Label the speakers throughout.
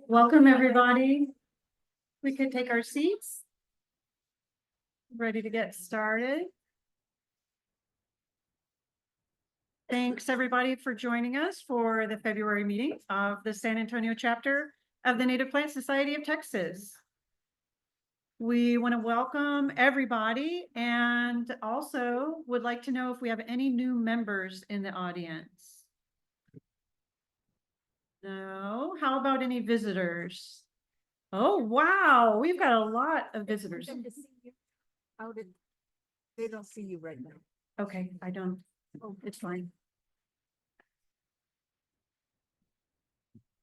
Speaker 1: Welcome, everybody. We could take our seats. Ready to get started. Thanks, everybody, for joining us for the February meeting of the San Antonio chapter of the Native Plant Society of Texas. We want to welcome everybody and also would like to know if we have any new members in the audience. No? How about any visitors? Oh, wow. We've got a lot of visitors.
Speaker 2: They don't see you right now.
Speaker 1: Okay, I don't. Oh, it's fine.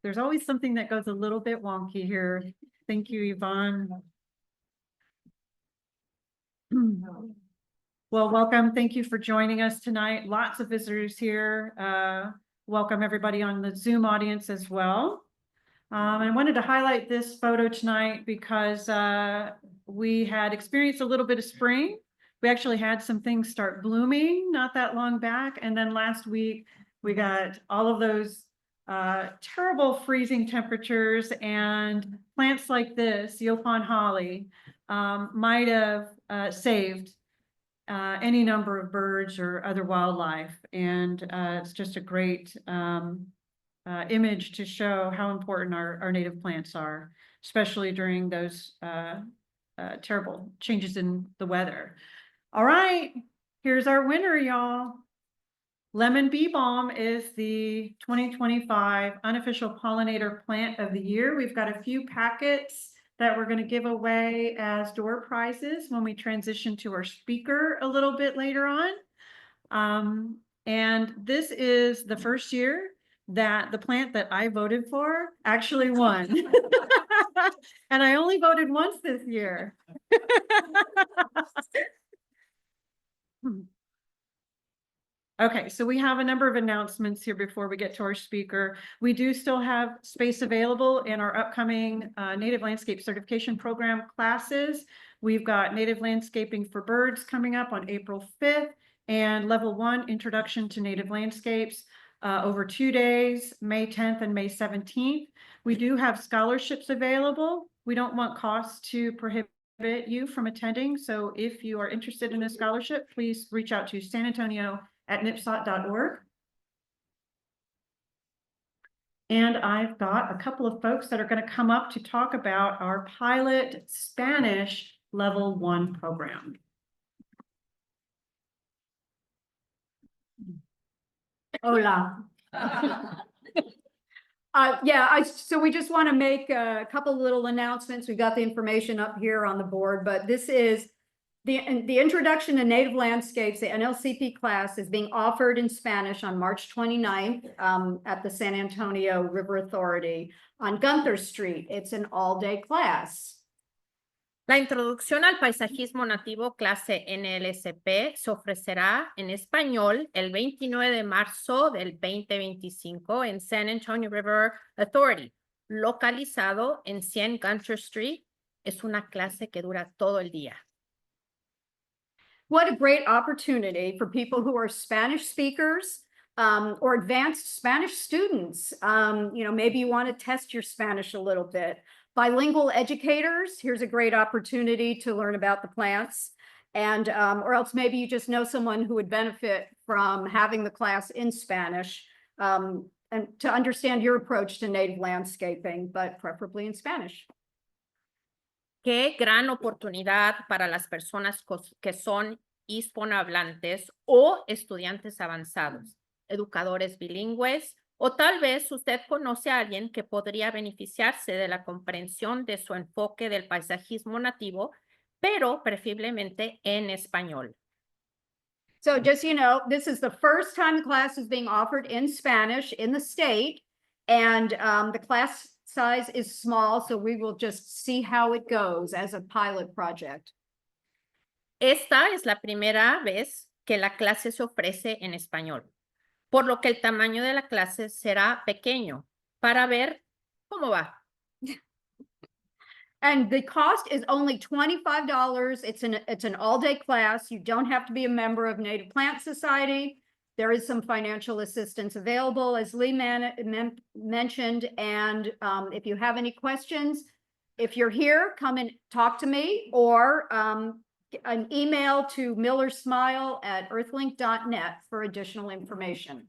Speaker 1: There's always something that goes a little bit wonky here. Thank you, Yvonne. Well, welcome. Thank you for joining us tonight. Lots of visitors here. Welcome everybody on the Zoom audience as well. I wanted to highlight this photo tonight because we had experienced a little bit of spring. We actually had some things start blooming not that long back. And then last week, we got all of those terrible freezing temperatures, and plants like this, Yopon holly, might have saved any number of birds or other wildlife. And it's just a great image to show how important our native plants are, especially during those terrible changes in the weather. All right, here's our winner, y'all. Lemon bee balm is the 2025 unofficial pollinator plant of the year. We've got a few packets that we're going to give away as door prizes when we transition to our speaker a little bit later on. And this is the first year that the plant that I voted for actually won. And I only voted once this year. Okay, so we have a number of announcements here before we get to our speaker. We do still have space available in our upcoming Native Landscape Certification Program classes. We've got Native Landscaping for Birds coming up on April 5th and Level 1 Introduction to Native Landscapes over 2 days, May 10th and May 17th. We do have scholarships available. We don't want costs to prohibit you from attending. So if you are interested in a scholarship, please reach out to San Antonio at NPSOT.org. And I've got a couple of folks that are going to come up to talk about our pilot Spanish Level 1 program.
Speaker 3: Hola. So we just want to make a couple little announcements. We got the information up here on the board, but this is the Introduction to Native Landscapes. The NLCP class is being offered in Spanish on March 29th at the San Antonio River Authority on Gunther Street. It's an all-day class.
Speaker 4: La introducción al paisajismo nativo clase NLSP se ofrecerá en español el 29 de marzo del 2025 en San Antonio River Authority, localizado en 100 Gunther Street. Es una clase que dura todo el día.
Speaker 3: What a great opportunity for people who are Spanish speakers or advanced Spanish students. Maybe you want to test your Spanish a little bit. Bilingual educators, here's a great opportunity to learn about the plants. And or else maybe you just know someone who would benefit from having the class in Spanish and to understand your approach to native landscaping, but preferably in Spanish.
Speaker 4: Qué gran oportunidad para las personas que son hispanohablantes o estudiantes avanzados, educadores bilingües, o tal vez usted conoce a alguien que podría beneficiarse de la comprensión de su enfoque del paisajismo nativo, pero preferiblemente en español.
Speaker 3: So just, this is the first time the class is being offered in Spanish in the state, and the class size is small, so we will just see how it goes as a pilot project.
Speaker 4: Esta es la primera vez que la clase se ofrece en español, por lo que el tamaño de la clase será pequeño para ver cómo va.
Speaker 3: And the cost is only $25. It's an all-day class. You don't have to be a member of Native Plant Society. There is some financial assistance available, as Lee mentioned, and if you have any questions, if you're here, come and talk to me, or an email to millersmile@earthlink.net for additional information.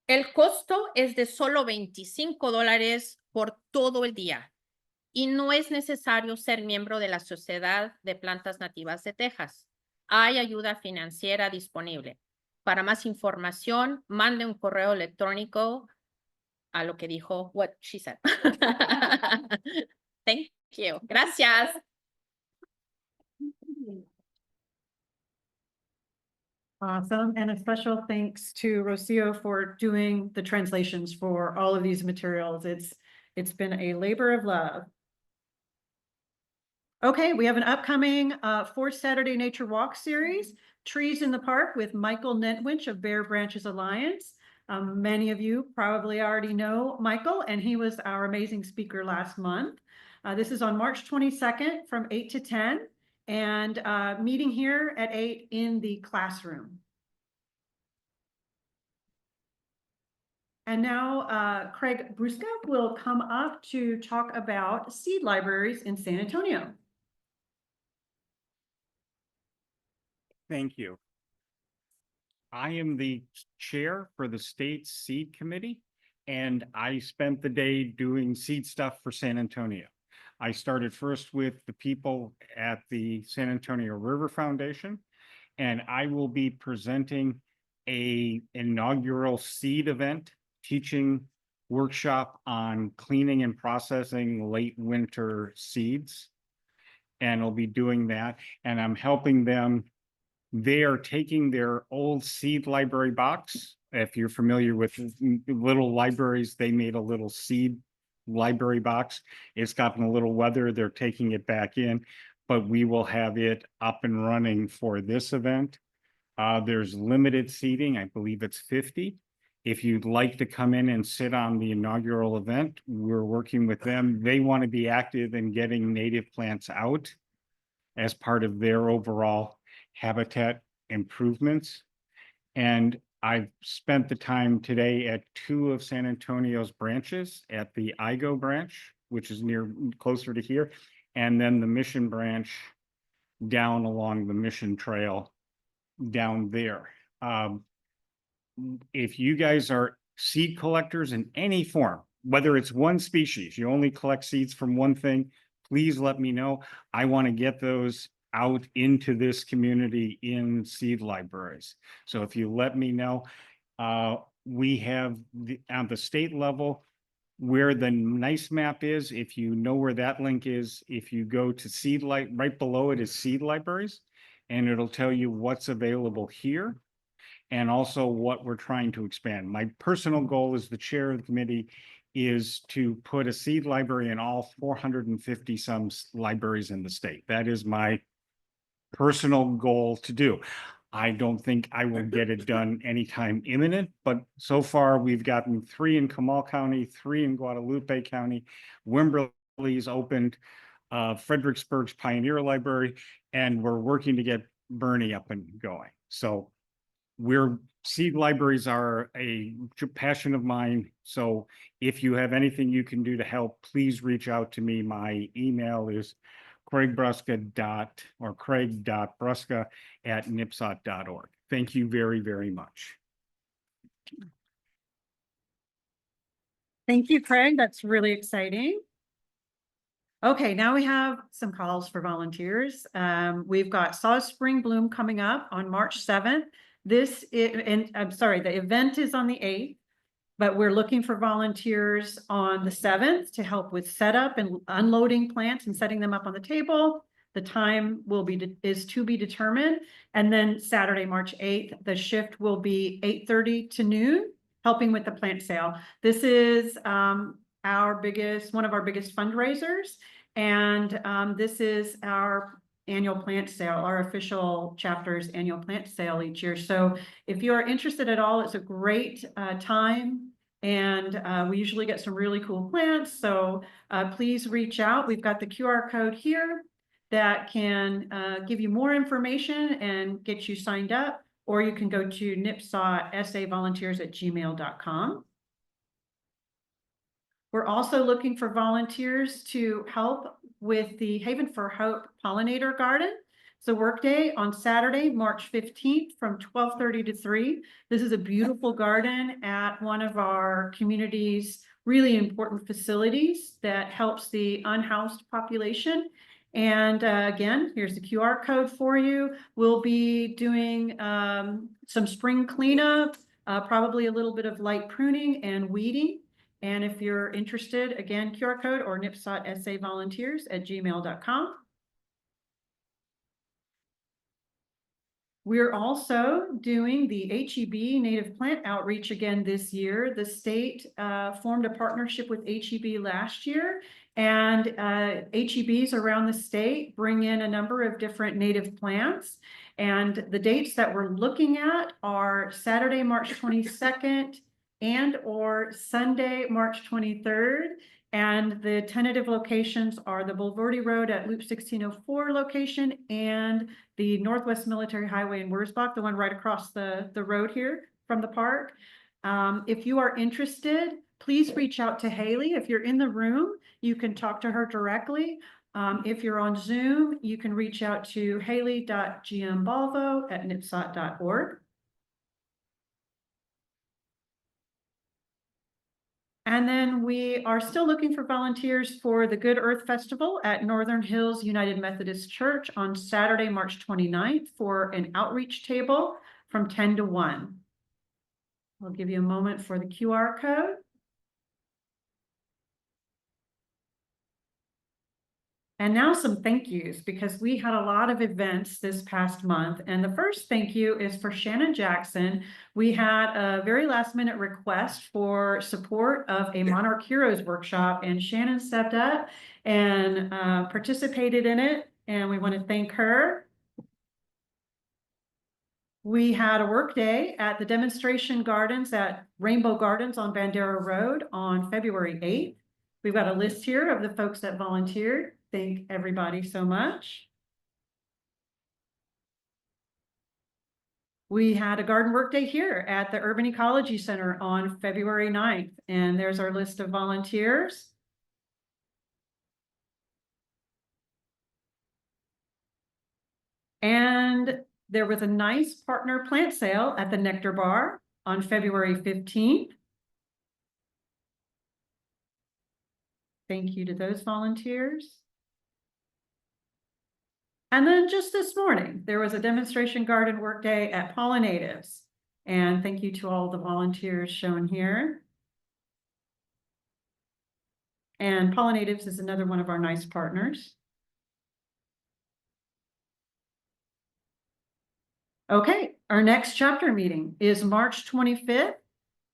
Speaker 4: El costo es de solo $25 por todo el día y no es necesario ser miembro de la Sociedad de Plantas Nativas de Texas. Hay ayuda financiera disponible. Para más información, mande un correo electrónico a lo que dijo what she said. Thank you. Gracias.
Speaker 1: Awesome. And a special thanks to Rocio for doing the translations for all of these materials. It's been a labor of love. Okay, we have an upcoming fourth Saturday Nature Walk series, Trees in the Park with Michael Nentwich of Bare Branches Alliance. Many of you probably already know Michael, and he was our amazing speaker last month. This is on March 22nd from 8 to 10, and meeting here at 8 in the classroom. And now Craig Bruska will come up to talk about seed libraries in San Antonio.
Speaker 5: Thank you. I am the chair for the state seed committee, and I spent the day doing seed stuff for San Antonio. I started first with the people at the San Antonio River Foundation, and I will be presenting an inaugural seed event, teaching workshop on cleaning and processing late winter seeds. And I'll be doing that, and I'm helping them. They are taking their old seed library box. If you're familiar with little libraries, they made a little seed library box. It's gotten a little weather. They're taking it back in, but we will have it up and running for this event. There's limited seating. I believe it's 50. If you'd like to come in and sit on the inaugural event, we're working with them. They want to be active in getting native plants out as part of their overall habitat improvements. And I've spent the time today at 2 of San Antonio's branches, at the Igo branch, which is closer to here, and then the Mission branch down along the Mission Trail down there. If you guys are seed collectors in any form, whether it's one species, you only collect seeds from one thing, please let me know. I want to get those out into this community in seed libraries. So if you let me know, we have on the state level where the nice map is. If you know where that link is, if you go to right below it is seed libraries, and it'll tell you what's available here and also what we're trying to expand. My personal goal as the chair of the committee is to put a seed library in all 450 some libraries in the state. That is my personal goal to do. I don't think I will get it done anytime imminent, but so far we've gotten 3 in Comal County, 3 in Guadalupe County. Wimberley's opened Fredericksburg's Pioneer Library, and we're working to get Bernie up and going. So seed libraries are a passion of mine. So if you have anything you can do to help, please reach out to me. My email is craig.bruska@npsot.org. Thank you very, very much.
Speaker 1: Thank you, Craig. That's really exciting. Okay, now we have some calls for volunteers. We've got Saw Spring Bloom coming up on March 7th. The event is on the 8th, but we're looking for volunteers on the 7th to help with setup and unloading plants and setting them up on the table. The time is to be determined. And then Saturday, March 8th, the shift will be 8:30 to noon, helping with the plant sale. This is one of our biggest fundraisers. And this is our annual plant sale, our official chapter's annual plant sale each year. So if you are interested at all, it's a great time. And we usually get some really cool plants. So please reach out. We've got the QR code here that can give you more information and get you signed up. or you can go to NPSOT We're also looking for volunteers to help with the Haven for Hope Pollinator Garden. It's a workday on Saturday, March 15th from 12:30 to 3. This is a beautiful garden at one of our community's really important facilities that helps the unhoused population. And again, here's the QR code for you. We'll be doing some spring cleanup, probably a little bit of light pruning and weeding. And if you're interested, again, QR code or NPSOT@volunteers@gmail.com. We're also doing the HEB native plant outreach again this year. The state formed a partnership with HEB last year, and HEBs around the state bring in a number of different native plants. And the dates that we're looking at are Saturday, March 22nd, and or Sunday, March 23rd. And the tentative locations are the Bulverde Road at Loop 1604 location and the Northwest Military Highway in Wurzbach, the one right across the road here from the park. If you are interested, please reach out to Haley. If you're in the room, you can talk to her directly. If you're on Zoom, you can reach out to haley.gmbalvo@npsot.org. And then we are still looking for volunteers for the Good Earth Festival at Northern Hills United Methodist Church on Saturday, March 29th for an outreach table from 10 to 1. I'll give you a moment for the QR code. And now some thank yous, because we had a lot of events this past month. And the first thank you is for Shannon Jackson. We had a very last minute request for support of a Monarch Heroes workshop, and Shannon stepped up and participated in it. And we want to thank her. We had a work day at the demonstration gardens at Rainbow Gardens on Bandera Road on February 8th. We've got a list here of the folks that volunteered. Thank everybody so much. We had a garden work day here at the Urban Ecology Center on February 9th, and there's our list of volunteers. And there was a nice partner plant sale at the Nectar Bar on February 15th. Thank you to those volunteers. And then just this morning, there was a demonstration garden work day at Pollinators. And thank you to all the volunteers shown here. And Pollinators is another one of our nice partners. Okay, our next chapter meeting is March 25th.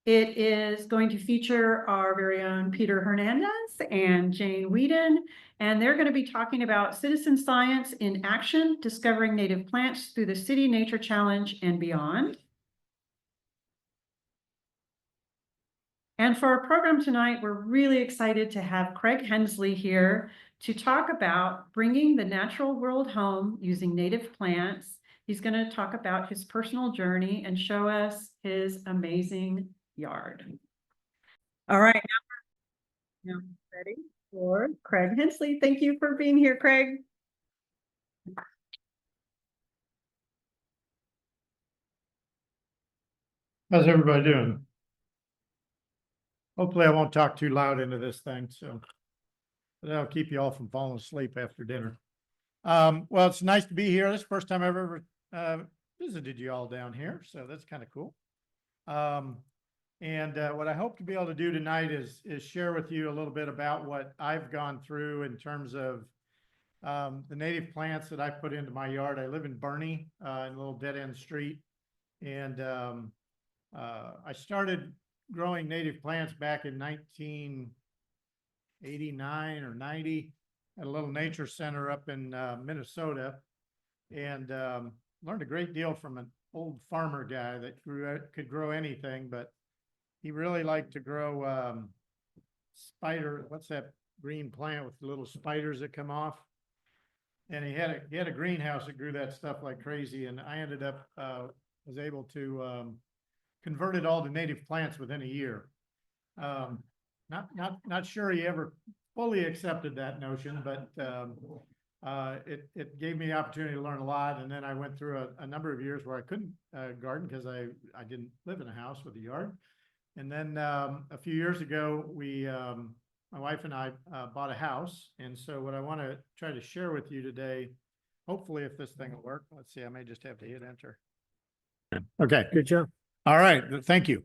Speaker 1: It is going to feature our very own Peter Hernandez and Jane Whedon, and they're going to be talking about citizen science in action, discovering native plants through the City Nature Challenge and beyond. And for our program tonight, we're really excited to have Craig Hensley here to talk about bringing the natural world home using native plants. He's going to talk about his personal journey and show us his amazing yard. All right, now we're ready for Craig Hensley. Thank you for being here, Craig.
Speaker 6: How's everybody doing? Hopefully I won't talk too loud into this thing, so that'll keep you all from falling asleep after dinner. Well, it's nice to be here. This is the first time I've ever visited you all down here, so that's kind of cool. And what I hope to be able to do tonight is share with you a little bit about what I've gone through in terms of the native plants that I put into my yard. I live in Bernie, in a little dead-end street, and I started growing native plants back in 1989 or 90 at a little nature center up in Minnesota, and learned a great deal from an old farmer guy that could grow anything, but he really liked to grow spider. What's that green plant with the little spiders that come off? And he had a greenhouse that grew that stuff like crazy. And I ended up was able to convert it all to native plants within a year. Not sure he ever fully accepted that notion, but it gave me the opportunity to learn a lot. And then I went through a number of years where I couldn't garden because I didn't live in a house with a yard. And then a few years ago, my wife and I bought a house. And so what I want to try to share with you today, hopefully if this thing will work, let's see, I may just have to hit enter. Okay.
Speaker 7: Good job.
Speaker 6: All right. Thank you.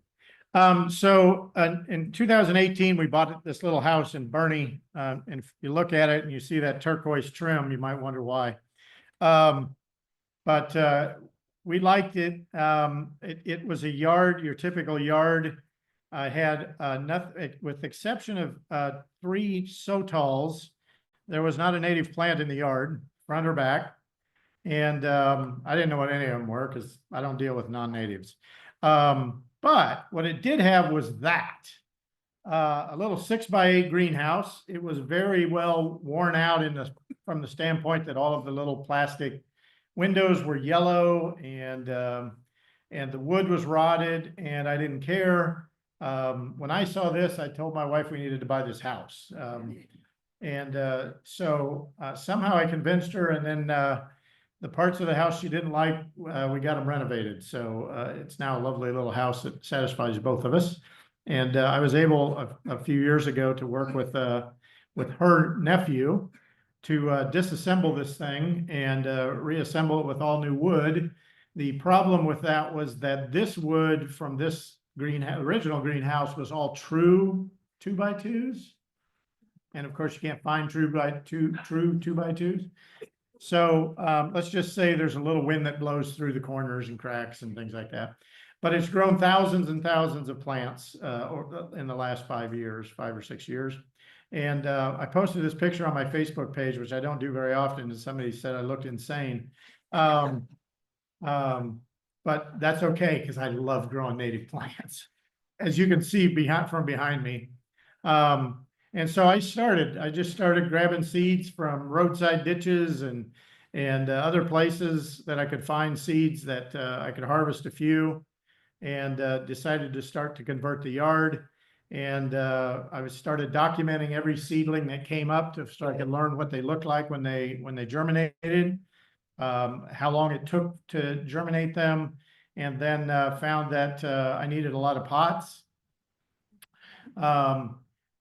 Speaker 6: So in 2018, we bought this little house in Bernie. And if you look at it and you see that turquoise trim, you might wonder why. But we liked it. It was a yard, your typical yard. I had nothing, with the exception of 3 sotals. There was not a native plant in the yard, front or back. And I didn't know what any of them were because I don't deal with non-natives. But what it did have was that a little 6x8 greenhouse. It was very well worn out from the standpoint that all of the little plastic windows were yellow and the wood was rotted, and I didn't care. When I saw this, I told my wife we needed to buy this house. So somehow I convinced her, and then the parts of the house she didn't like, we got them renovated. So it's now a lovely little house that satisfies both of us. And I was able a few years ago to work with her nephew to disassemble this thing and reassemble it with all new wood. The problem with that was that this wood from this original greenhouse was all true 2x2s. And of course, you can't find true 2x2s. So let's just say there's a little wind that blows through the corners and cracks and things like that. But it's grown thousands and thousands of plants in the last 5 or 6 years. And I posted this picture on my Facebook page, which I don't do very often, and somebody said I looked insane. But that's okay, because I love growing native plants, as you can see from behind me. And so I just started grabbing seeds from roadside ditches and other places that I could find seeds that I could harvest a few, and decided to start to convert the yard. And I started documenting every seedling that came up so I could learn what they looked like when they germinated, how long it took to germinate them, and then found that I needed a lot of pots.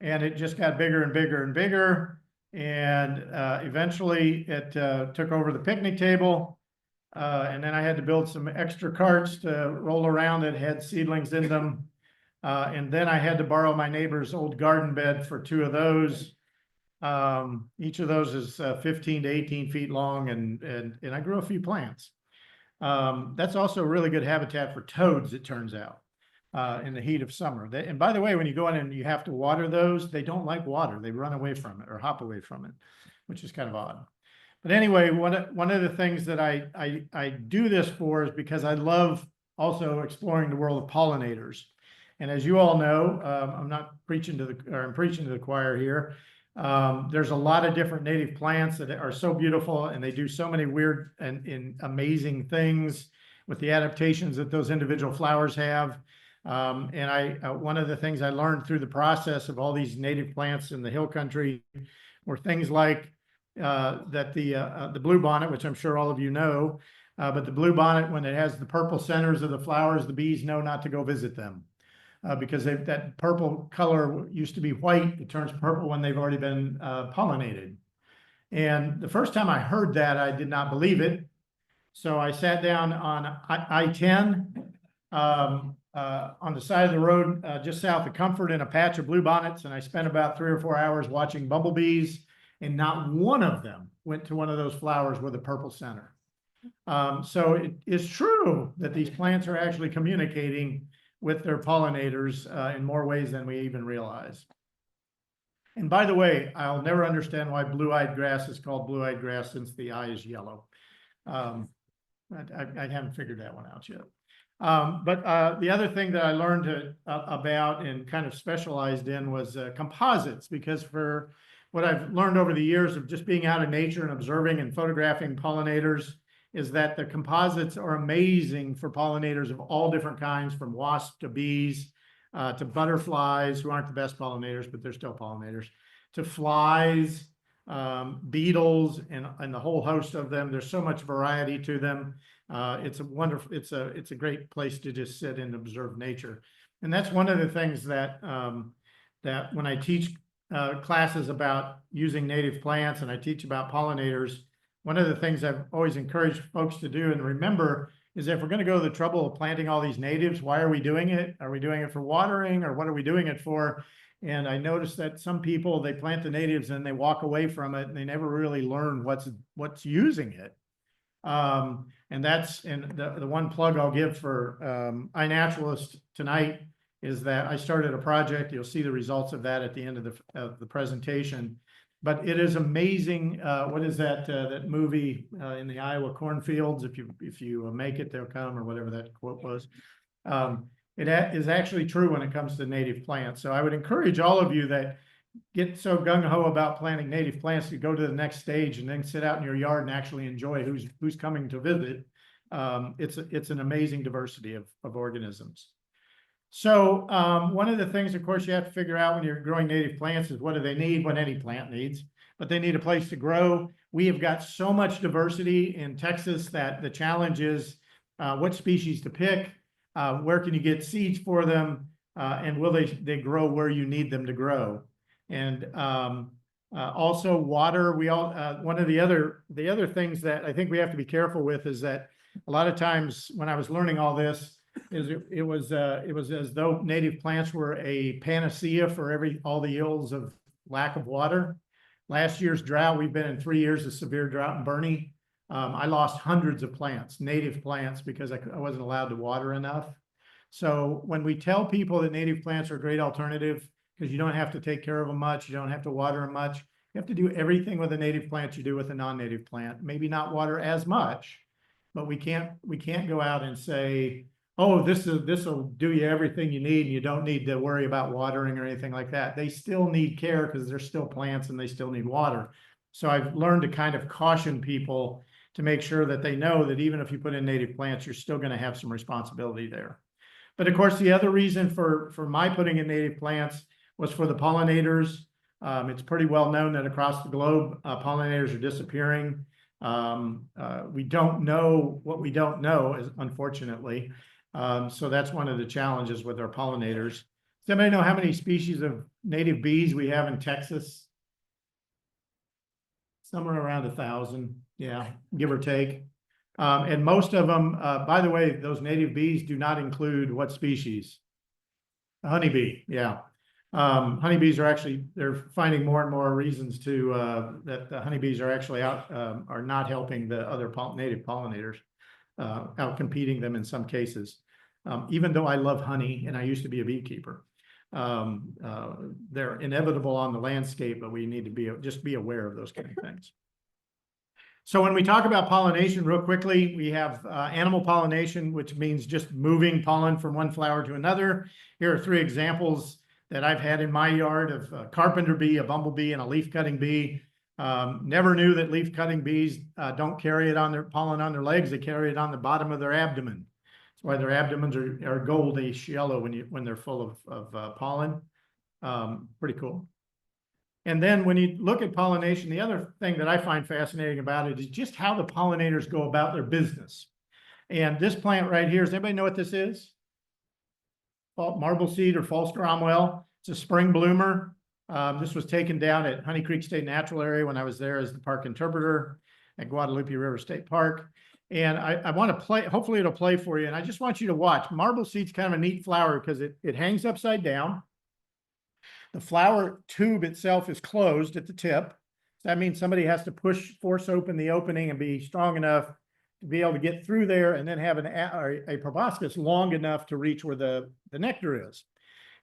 Speaker 6: And it just got bigger and bigger and bigger. And eventually it took over the picnic table. And then I had to build some extra carts to roll around that had seedlings in them. And then I had to borrow my neighbor's old garden bed for 2 of those. Each of those is 15 to 18 feet long, and I grew a few plants. That's also a really good habitat for toads, it turns out. In the heat of summer. And by the way, when you go in and you have to water those, they don't like water. They run away from it or hop away from it, which is kind of odd. But anyway, one of the things that I do this for is because I love also exploring the world of pollinators. And as you all know, I'm preaching to the choir here. There's a lot of different native plants that are so beautiful, and they do so many weird and amazing things with the adaptations that those individual flowers have. And one of the things I learned through the process of all these native plants in the hill country were things like that the bluebonnet, which I'm sure all of you know, but the bluebonnet, when it has the purple centers of the flowers, the bees know not to go visit them because that purple color used to be white. It turns purple when they've already been pollinated. And the first time I heard that, I did not believe it. So I sat down on I-10 on the side of the road just south of Comfort in a patch of bluebonnets, and I spent about 3 or 4 hours watching bumblebees, and not one of them went to one of those flowers with a purple center. So it is true that these plants are actually communicating with their pollinators in more ways than we even realize. And by the way, I'll never understand why blue-eyed grass is called blue-eyed grass, since the eye is yellow. I haven't figured that one out yet. But the other thing that I learned about and kind of specialized in was composites, because for what I've learned over the years of just being out in nature and observing and photographing pollinators is that the composites are amazing for pollinators of all different kinds, from wasps to bees, to butterflies, who aren't the best pollinators, but they're still pollinators, to flies, beetles, and the whole host of them. There's so much variety to them. It's a wonderful, it's a great place to just sit and observe nature. And that's one of the things that, that when I teach classes about using native plants and I teach about pollinators, one of the things I've always encouraged folks to do and remember is if we're going to go to the trouble of planting all these natives, why are we doing it? Are we doing it for watering, or what are we doing it for? And I noticed that some people, they plant the natives and they walk away from it and they never really learn what's using it. And that's, and the one plug I'll give for iNaturalist tonight is that I started a project. You'll see the results of that at the end of the presentation. But it is amazing. What is that that movie in the Iowa cornfields? If you make it, they'll come, or whatever that quote was. It is actually true when it comes to native plants. So I would encourage all of you that get so gung-ho about planting native plants to go to the next stage and then sit out in your yard and actually enjoy who's coming to visit. It's an amazing diversity of organisms. So one of the things, of course, you have to figure out when you're growing native plants is what do they need, what any plant needs, but they need a place to grow. We have got so much diversity in Texas that the challenge is what species to pick, where can you get seeds for them, and will they grow where you need them to grow. And also water. One of the other things that I think we have to be careful with is that a lot of times when I was learning all this, it was as though native plants were a panacea for all the ills of lack of water. Last year's drought, we've been in 3 years of severe drought in Bernie. I lost hundreds of plants, native plants, because I wasn't allowed to water enough. So when we tell people that native plants are a great alternative, because you don't have to take care of them much, you don't have to water them much, you have to do everything with a native plant you do with a non-native plant. Maybe not water as much, but we can't go out and say, oh, this will do you everything you need and you don't need to worry about watering or anything like that. They still need care because they're still plants and they still need water. So I've learned to kind of caution people to make sure that they know that even if you put in native plants, you're still going to have some responsibility there. But of course, the other reason for my putting in native plants was for the pollinators. It's pretty well known that across the globe, pollinators are disappearing. We don't know what we don't know, unfortunately. So that's one of the challenges with our pollinators. Does anybody know how many species of native bees we have in Texas? Somewhere around 1,000, yeah, give or take. And most of them, by the way, those native bees do not include what species? A honeybee, yeah. Honeybees are actually, they're finding more and more reasons that the honeybees are actually are not helping the other native pollinators, out competing them in some cases. Even though I love honey and I used to be a beekeeper, they're inevitable on the landscape, but we need to just be aware of those kind of things. So when we talk about pollination, real quickly, we have animal pollination, which means just moving pollen from one flower to another. Here are 3 examples that I've had in my yard of a carpenter bee, a bumblebee, and a leaf-cutting bee. Never knew that leaf-cutting bees don't carry it on their pollen on their legs. They carry it on the bottom of their abdomen. That's why their abdomens are goldish yellow when they're full of pollen. Pretty cool. And then when you look at pollination, the other thing that I find fascinating about it is just how the pollinators go about their business. And this plant right here, does anybody know what this is? Marble seed or false Cromwell. It's a spring bloomer. This was taken down at Honey Creek State Natural Area when I was there as the park interpreter at Guadalupe River State Park. And I want to play, hopefully it'll play for you. And I just want you to watch. Marble seed's kind of a neat flower because it hangs upside down. The flower tube itself is closed at the tip. So that means somebody has to force open the opening and be strong enough to be able to get through there and then have a proboscis long enough to reach where the nectar is.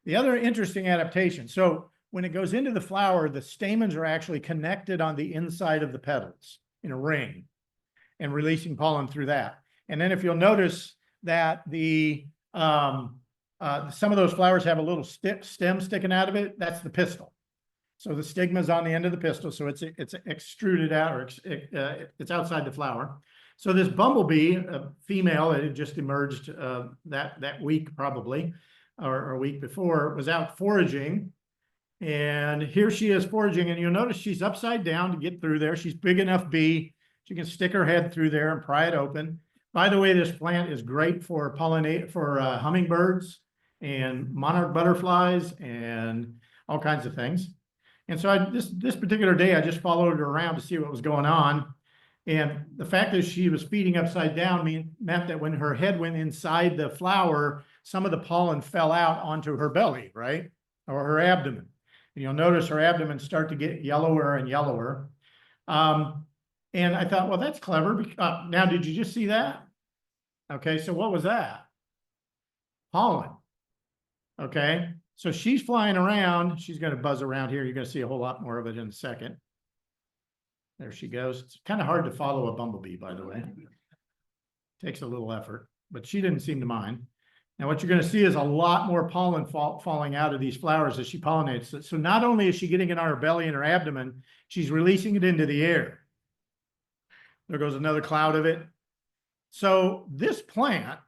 Speaker 6: The other interesting adaptation. So when it goes into the flower, the stamens are actually connected on the inside of the petals in a ring and releasing pollen through that. And then if you'll notice that some of those flowers have a little stem sticking out of it, that's the pistil. So the stigma is on the end of the pistil, so it's extruded out, or it's outside the flower. So this bumblebee, a female, it had just emerged that week probably, or a week before, was out foraging. And here she is foraging, and you'll notice she's upside down to get through there. She's big enough bee. She can stick her head through there and pry it open. By the way, this plant is great for hummingbirds and monarch butterflies and all kinds of things. And so this particular day, I just followed her around to see what was going on. And the fact that she was feeding upside down meant that when her head went inside the flower, some of the pollen fell out onto her belly, right? Or her abdomen. And you'll notice her abdomen start to get yellower and yellower. And I thought, well, that's clever. Now, did you just see that? Okay, so what was that? Pollen. Okay, so she's flying around. She's going to buzz around here. You're going to see a whole lot more of it in a second. There she goes. It's kind of hard to follow a bumblebee, by the way. Takes a little effort, but she didn't seem to mind. Now, what you're going to see is a lot more pollen falling out of these flowers as she pollinates it. So not only is she getting it on her belly and her abdomen, she's releasing it into the air. There goes another cloud of it. So this plant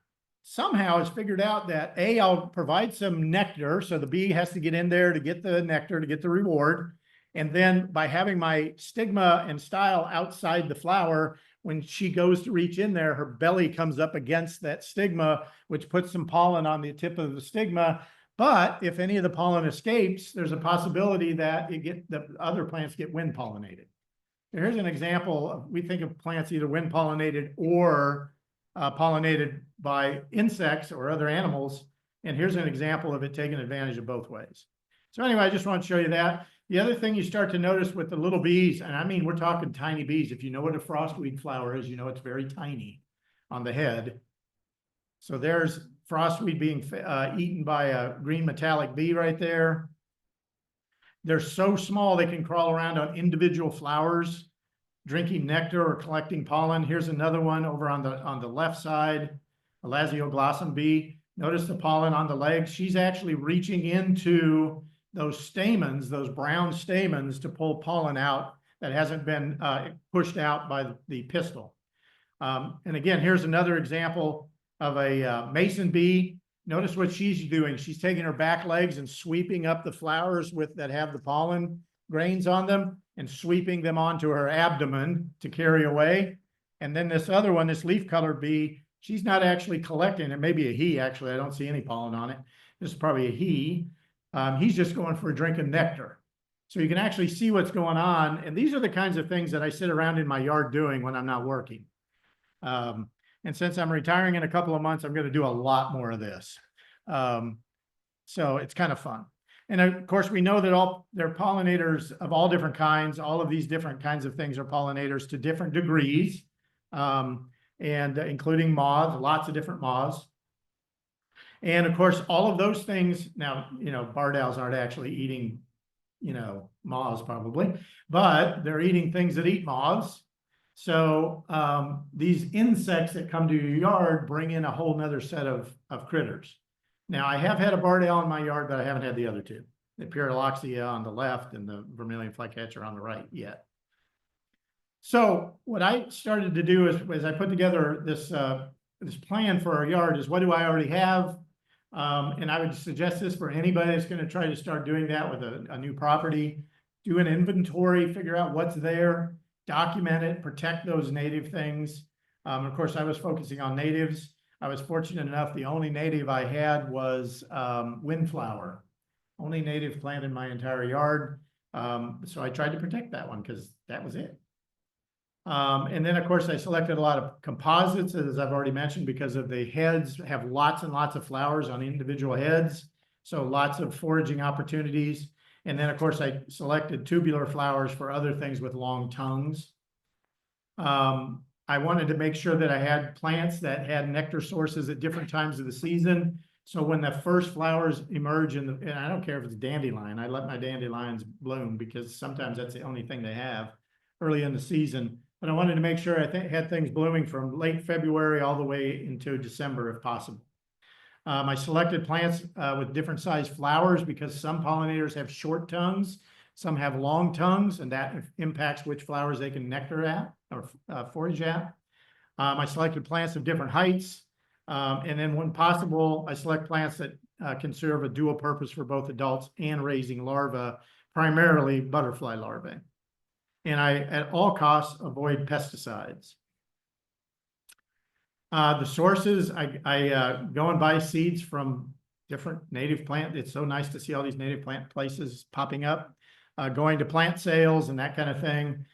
Speaker 6: somehow has figured out that I'll provide some nectar. So the bee has to get in there to get the nectar, to get the reward. And then by having my stigma and style outside the flower, when she goes to reach in there, her belly comes up against that stigma, which puts some pollen on the tip of the stigma. But if any of the pollen escapes, there's a possibility that the other plants get wind pollinated. Here's an example. We think of plants either wind pollinated or pollinated by insects or other animals. And here's an example of it taking advantage of both ways. So anyway, I just want to show you that. The other thing you start to notice with the little bees, and I mean, we're talking tiny bees. If you know what a frostweed flower is, you know it's very tiny on the head. So there's frostweed being eaten by a green metallic bee right there. They're so small they can crawl around on individual flowers, drinking nectar or collecting pollen. Here's another one over on the left side, a Lasioglossum bee. Notice the pollen on the legs. She's actually reaching into those stamens, those brown stamens, to pull pollen out that hasn't been pushed out by the pistil. And again, here's another example of a mason bee. Notice what she's doing. She's taking her back legs and sweeping up the flowers that have the pollen grains on them and sweeping them onto her abdomen to carry away. And then this other one, this leaf-colored bee, she's not actually collecting. It may be a he, actually. I don't see any pollen on it. This is probably a he. He's just going for a drink of nectar. So you can actually see what's going on. And these are the kinds of things that I sit around in my yard doing when I'm not working. And since I'm retiring in a couple of months, I'm going to do a lot more of this. So it's kind of fun. And of course, we know that they're pollinators of all different kinds. All of these different kinds of things are pollinators to different degrees, and including moths, lots of different moths. And of course, all of those things, now, bardowls aren't actually eating, moths probably, but they're eating things that eat moths. So these insects that come to your yard bring in a whole nother set of critters. Now, I have had a bardowl in my yard, but I haven't had the other two, the Pyrrholoxia on the left and the vermilion flycatcher on the right yet. So what I started to do is I put together this plan for our yard is what do I already have? And I would suggest this for anybody that's going to try to start doing that with a new property. Do an inventory, figure out what's there, document it, protect those native things. Of course, I was focusing on natives. I was fortunate enough, the only native I had was windflower, only native plant in my entire yard. So I tried to protect that one because that was it. And then, of course, I selected a lot of composites, as I've already mentioned, because of the heads have lots and lots of flowers on individual heads. So lots of foraging opportunities. And then, of course, I selected tubular flowers for other things with long tongues. I wanted to make sure that I had plants that had nectar sources at different times of the season. So when the first flowers emerge and I don't care if it's dandelion, I let my dandelions bloom because sometimes that's the only thing they have early in the season. But I wanted to make sure I had things blooming from late February all the way into December if possible. I selected plants with different size flowers because some pollinators have short tongues, some have long tongues, and that impacts which flowers they can nectar at or forage at. I selected plants of different heights. And then when possible, I select plants that can serve a dual purpose for both adults and raising larvae, primarily butterfly larvae. And I, at all costs, avoid pesticides. The sources, I go and buy seeds from different native plant. It's so nice to see all these native plant places popping up. Going to plant sales and that kind of thing.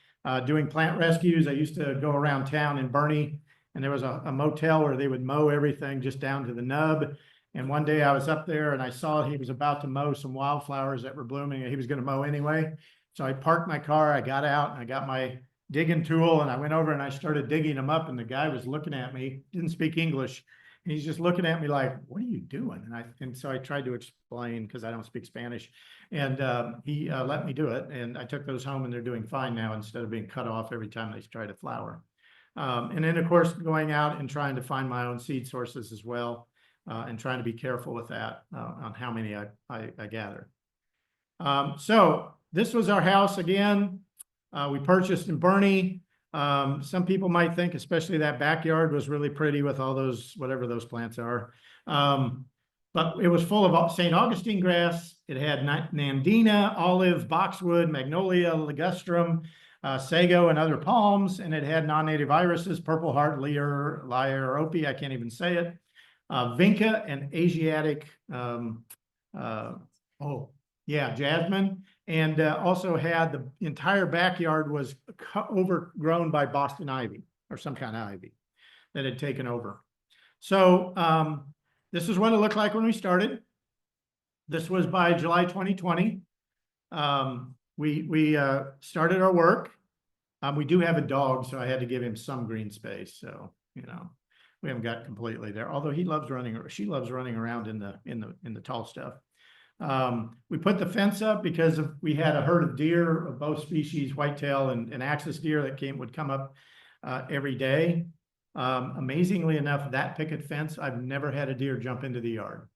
Speaker 6: Doing plant rescues. I used to go around town in Bernie, and there was a motel where they would mow everything just down to the nub. And one day I was up there and I saw he was about to mow some wildflowers that were blooming, and he was going to mow anyway. So I parked my car, I got out, and I got my digging tool, and I went over and I started digging them up, and the guy was looking at me, didn't speak English. And he's just looking at me like, what are you doing? And so I tried to explain, because I don't speak Spanish, and he let me do it. And I took those home, and they're doing fine now instead of being cut off every time they try to flower. And then of course, going out and trying to find my own seed sources as well, and trying to be careful with that on how many I gather. So this was our house again. We purchased in Bernie. Some people might think, especially that backyard was really pretty with all those, whatever those plants are. But it was full of St. Augustine grass. It had Nandina, olive, boxwood, magnolia, ligustrum, sago, and other palms. And it had non-native irises, purple heart, lieriope, I can't even say it, vinca, and Asiatic, jasmine. And also had the entire backyard was overgrown by Boston ivy, or some kind of ivy that had taken over. So this is what it looked like when we started. This was by July 2020. We started our work. We do have a dog, so I had to give him some green space. So, you know, we haven't got completely there, although he loves running, or she loves running around in the tall stuff. We put the fence up because we had a herd of deer of both species, whitetail and axis deer, that would come up every day. Amazingly enough, that picket fence, I've never had a deer jump into the yard.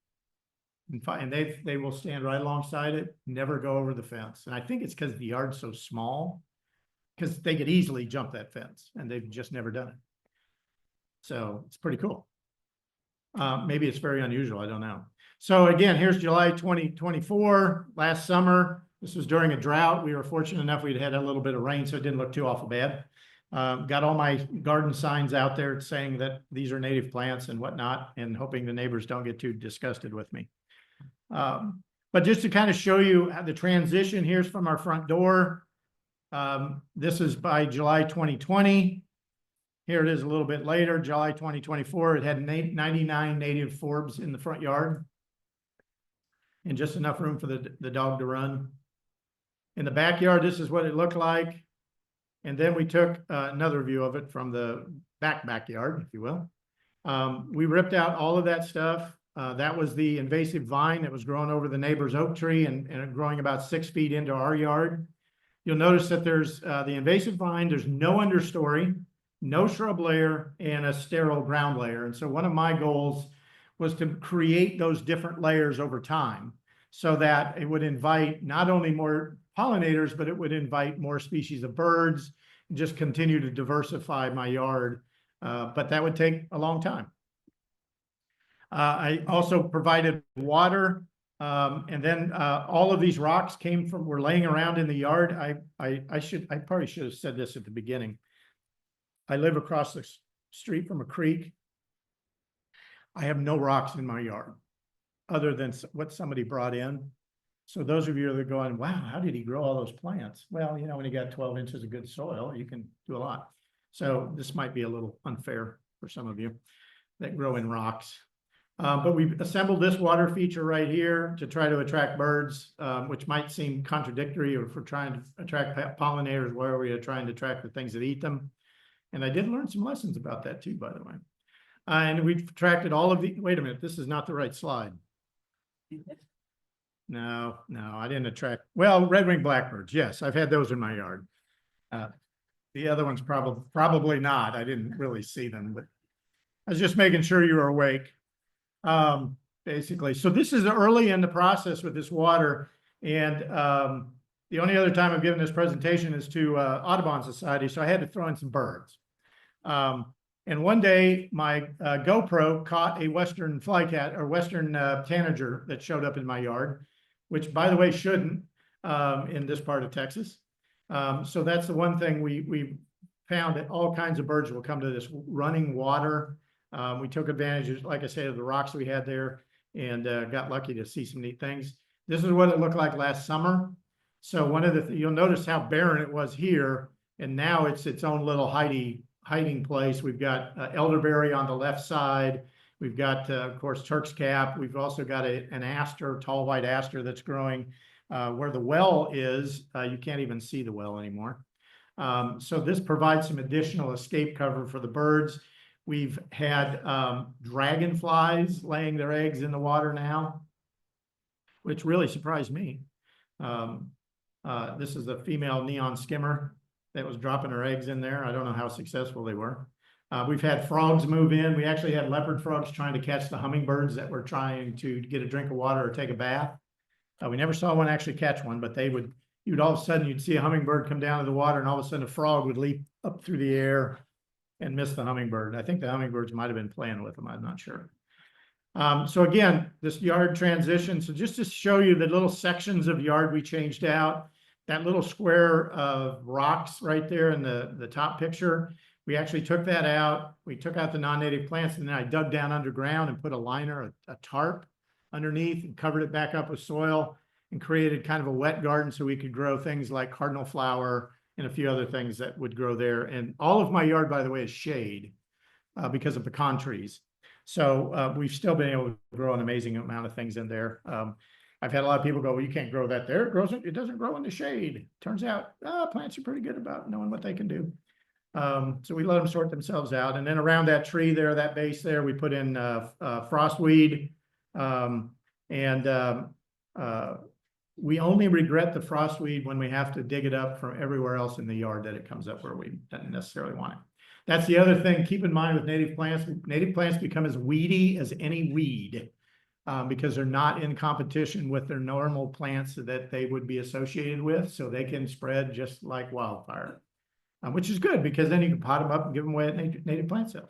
Speaker 6: And they will stand right alongside it, never go over the fence. And I think it's because the yard's so small, because they could easily jump that fence, and they've just never done it. So it's pretty cool. Maybe it's very unusual, I don't know. So again, here's July 2024, last summer. This was during a drought. We were fortunate enough we'd had a little bit of rain, so it didn't look too awful bad. Got all my garden signs out there saying that these are native plants and whatnot, and hoping the neighbors don't get too disgusted with me. But just to kind of show you how the transition, here's from our front door. This is by July 2020. Here it is a little bit later, July 2024. It had 99 native forbs in the front yard, and just enough room for the dog to run. In the backyard, this is what it looked like. And then we took another view of it from the backyard, if you will. We ripped out all of that stuff. That was the invasive vine that was growing over the neighbor's oak tree and growing about 6 feet into our yard. You'll notice that there's the invasive vine, there's no understory, no shrub layer, and a sterile ground layer. And so one of my goals was to create those different layers over time so that it would invite not only more pollinators, but it would invite more species of birds, and just continue to diversify my yard. But that would take a long time. I also provided water, and then all of these rocks were laying around in the yard. I probably should have said this at the beginning. I live across the street from a creek. I have no rocks in my yard other than what somebody brought in. So those of you that are going, wow, how did he grow all those plants? Well, you know, when you got 12 inches of good soil, you can do a lot. So this might be a little unfair for some of you that grow in rocks. But we've assembled this water feature right here to try to attract birds, which might seem contradictory, or if we're trying to attract pollinators, where we are trying to attract the things that eat them. And I did learn some lessons about that too, by the way. And we've attracted all of the, wait a minute, this is not the right slide. No, I didn't attract, well, red-winged blackbirds. Yes, I've had those in my yard. The other ones probably not. I didn't really see them, but I was just making sure you were awake. Basically. So this is early in the process with this water. And the only other time I've given this presentation is to Audubon Society. So I had to throw in some birds. And one day my GoPro caught a Western flycat or Western tanager that showed up in my yard, which by the way, shouldn't in this part of Texas. So that's the one thing we found, that all kinds of birds will come to this running water. We took advantage, like I said, of the rocks we had there, and got lucky to see some neat things. This is what it looked like last summer. So one of the, you'll notice how barren it was here, and now it's its own little hiding place. We've got elderberry on the left side. We've got, of course, Turk's cap. We've also got an aster, tall white aster that's growing where the well is. You can't even see the well anymore. So this provides some additional escape cover for the birds. We've had dragonflies laying their eggs in the water now, which really surprised me. This is a female neon skimmer that was dropping her eggs in there. I don't know how successful they were. We've had frogs move in. We actually had leopard frogs trying to catch the hummingbirds that were trying to get a drink of water or take a bath. We never saw one actually catch one, but they would, you'd all of a sudden, you'd see a hummingbird come down to the water, and all of a sudden a frog would leap up through the air and miss the hummingbird. I think the hummingbirds might have been playing with them. I'm not sure. So again, this yard transition. So just to show you the little sections of yard we changed out, that little square of rocks right there in the top picture, we actually took that out. We took out the non-native plants, and then I dug down underground and put a liner, a tarp underneath, and covered it back up with soil, and created kind of a wet garden so we could grow things like cardinal flower and a few other things that would grow there. And all of my yard, by the way, is shade because of pecan trees. So we've still been able to grow an amazing amount of things in there. I've had a lot of people go, well, you can't grow that there. It doesn't grow in the shade. Turns out plants are pretty good about knowing what they can do. So we let them sort themselves out. And then around that tree there, that base there, we put in frostweed. We only regret the frostweed when we have to dig it up from everywhere else in the yard that it comes up where we don't necessarily want it. That's the other thing. Keep in mind with native plants. Native plants become as weedy as any weed because they're not in competition with their normal plants that they would be associated with. So they can spread just like wildfire, which is good because then you can pot them up and give them away at native plant sales.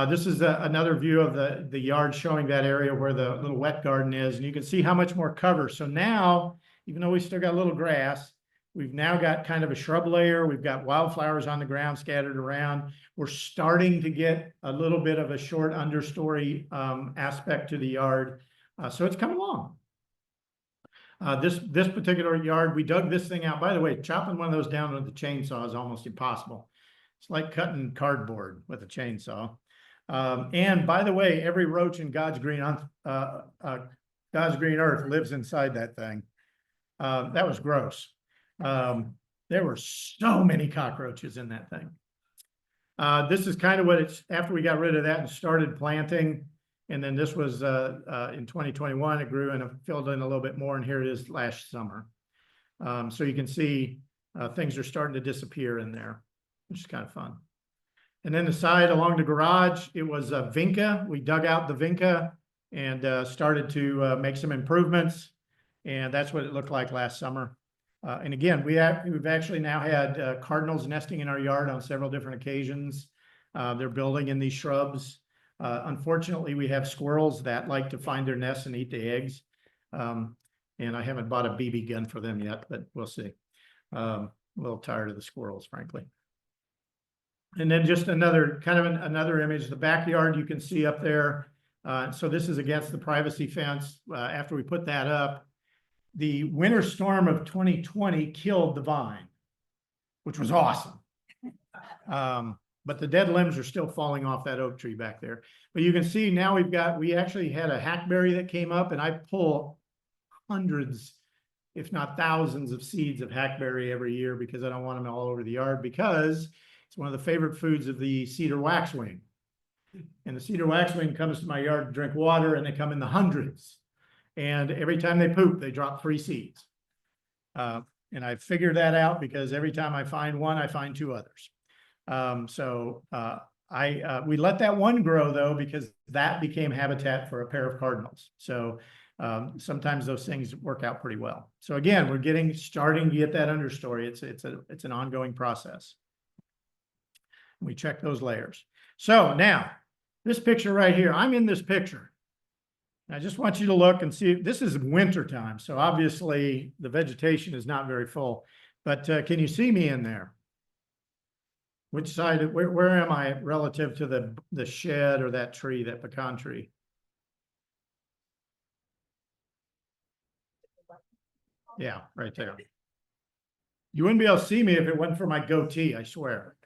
Speaker 6: This is another view of the yard showing that area where the little wet garden is. And you can see how much more cover. So now, even though we still got a little grass, we've now got kind of a shrub layer. We've got wildflowers on the ground scattered around. We're starting to get a little bit of a short understory aspect to the yard. So it's coming along. This particular yard, we dug this thing out. By the way, chopping one of those down with a chainsaw is almost impossible. It's like cutting cardboard with a chainsaw. And by the way, every roach in God's green earth lives inside that thing. That was gross. There were so many cockroaches in that thing. This is kind of what it's after we got rid of that and started planting. And then this was in 2021, it grew and it filled in a little bit more. And here it is last summer. So you can see things are starting to disappear in there, which is kind of fun. And then the side along the garage, it was vinca. We dug out the vinca and started to make some improvements. And that's what it looked like last summer. And again, we've actually now had cardinals nesting in our yard on several different occasions. They're building in these shrubs. Unfortunately, we have squirrels that like to find their nests and eat the eggs. And I haven't bought a BB gun for them yet, but we'll see. A little tired of the squirrels, frankly. And then just another kind of another image, the backyard you can see up there. So this is against the privacy fence. After we put that up, the winter storm of 2020 killed the vine, which was awesome. But the dead limbs are still falling off that oak tree back there. But you can see now we actually had a hackberry that came up, and I pull hundreds, if not thousands of seeds of hackberry every year because I don't want them all over the yard because it's one of the favorite foods of the cedar waxwing. And the cedar waxwing comes to my yard to drink water, and they come in the hundreds. And every time they poop, they drop 3 seeds. And I figured that out because every time I find one, I find 2 others. We let that one grow though, because that became habitat for a pair of cardinals. So sometimes those things work out pretty well. So again, we're starting to get that understory. It's an ongoing process. We check those layers. So now, this picture right here, I'm in this picture. I just want you to look and see, this is winter time, so obviously the vegetation is not very full, but can you see me in there? Which side, where am I relative to the shed or that tree, that pecan tree? Yeah, right there. You wouldn't be able to see me if it wasn't for my goatee, I swear.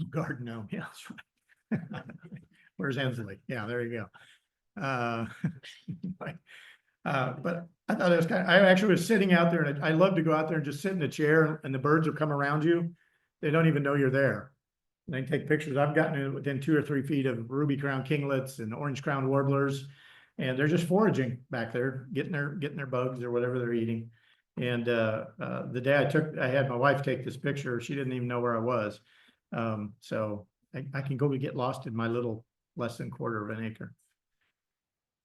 Speaker 6: Garden gnome, yeah, that's right. Where's Hensley? Yeah, there you go. But I thought it was I actually was sitting out there, and I love to go out there and just sit in a chair, and the birds will come around you. They don't even know you're there. And they take pictures. I've gotten within 2 or 3 feet of ruby crowned kinglets and orange crowned warblers, and they're just foraging back there, getting their bugs or whatever they're eating. And the day I had my wife take this picture, she didn't even know where I was. So I can go get lost in my little less than quarter of an acre.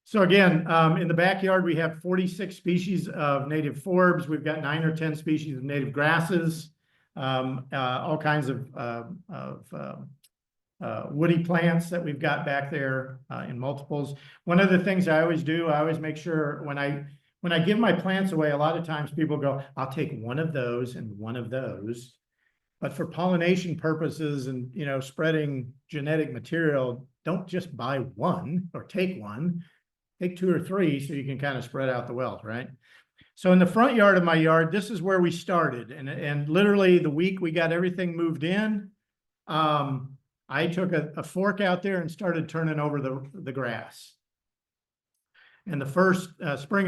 Speaker 6: So again, in the backyard, we have 46 species of native forbs. We've got 9 or 10 species of native grasses, all kinds of woody plants that we've got back there in multiples. One of the things I always do, I always make sure when I give my plants away, a lot of times people go, I'll take one of those and one of those. But for pollination purposes and, you know, spreading genetic material, don't just buy one or take one. Take 2 or 3 so you can kind of spread out the wealth, right? So in the front yard of my yard, this is where we started. And literally the week we got everything moved in, I took a fork out there and started turning over the grass. And the first by spring